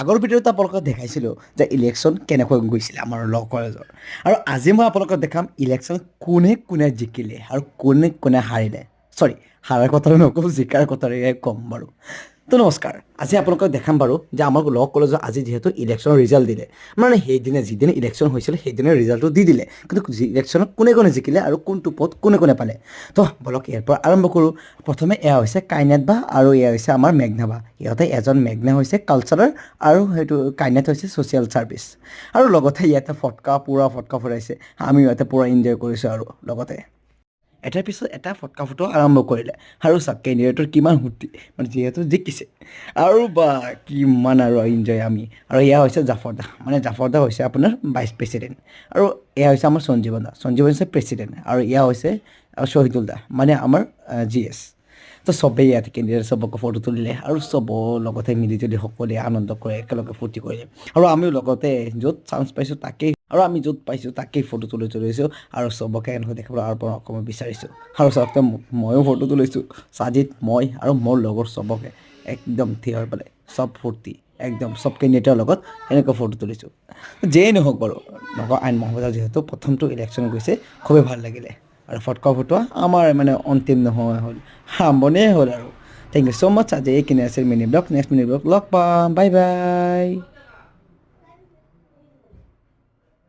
আগৰ ভিডিঅ'ত আপোনালোকক দেখাইছিলোঁ যে ইলেকশ্যন কেনেকৈ গৈছিলে আমাৰ ল কলেজৰ আৰু আজি মই আপোনালোকক দেখাম ইলেকশ্যন কোনে কোনে জিকিলে আৰু কোনে কোনে হাৰিলে চৰি হাৰাৰ কথাটো নকওঁ জিকাৰ কথাৰে ক'ম বাৰু তো নমস্কাৰ আজি আপোনালোকক দেখাম বাৰু যে আমাৰ ল কলেজৰ আজি যিহেতু ইলেকশ্যনৰ ৰিজাল্ট দিলে মানে সেইদিনা যিদিনা ইলেকশ্যন হৈছিল সেইদিনা ৰিজাল্টটো দি দিলে কিন্তু ইলেকশ্যনত কোনে কোনে জিকিলে আৰু কোনটো পদ কোনে কোনে পালে তো বলক ইয়াৰ পৰা আৰম্ভ কৰোঁ প্ৰথমে এয়া হৈছে কাইনাত বা আৰু এয়া হৈছে আমাৰ মেঘনা বা ইহঁতে এজন মেঘনা হৈছে কালচাৰৰ আৰু সেইটো কাইনাত হৈছে ছ'চিয়েল ছাৰ্ভিচ আৰু লগতে ইয়াতে ফটকা ফুৰাইছে আমি ইয়াতে পূৰা এনজয় কৰিছোঁ আৰু লগতে এটাৰ পিছত এটা ফটকা ফুটোৱা আৰম্ভ কৰিলে আৰু চাওক কেণ্ডিডেটৰ কিমান ফূৰ্তি মানে যিহেতু জিকিছে আৰু বা কিমান আৰু এনজয় আমি আৰু এয়া হৈছে জাফৰদা মানে জাফৰদা হৈছে আপোনাৰ ভাইচ প্ৰেচিডেণ্ট আৰু এয়া হৈছে আমাৰ সঞ্জীৱন হৈছে প্ৰেচিডেণ্ট আৰু এয়া হৈছে শ্বহীদুল দা মানে আমাৰ GS তো চবেই ইয়াত কেণ্ডিডেট চবকে ফটো তুলিলে আৰু চবৰ লগতে মিলি জুলি সকলোৱে আনন্দ কৰে একেলগে ফূৰ্তি কৰিলে আৰু আমিও লগতে য'ত চান্স পাইছোঁ তাকেই আৰু আমি য'ত পাইছোঁ তাকেই ফটো তুলিছোঁ আৰু চবকে এনেকৈ দেখাবলৈ আৰু পৰা অকণমান বিচাৰিছোঁ আৰু চবকে ময়ো ফটো তুলিছোঁ সাজিত মই আৰু মোৰ লগৰ চবকে একদম থিয় পেলাই চব ফূৰ্তি একদম চব কেণ্ডিডেটৰ লগত এনেকৈ ফটো তুলিছোঁ যিয়েই নহওক বাৰু নগাঁও আইন মহাবিদ্যালয় যিহেতু প্ৰথমটো ইলেকশ্যন গৈছে খুবেই ভাল লাগিলে আৰু ফটকা ফুটোৱা আমাৰ মানে অন্তিম নহয় হ'ল আৰম্ভণিয়ে হ'ল আৰু থেংক ইউ ছ' মাছ আজি এইখিনি আছিল mini blog next mini blog লগ পাম বাই বাই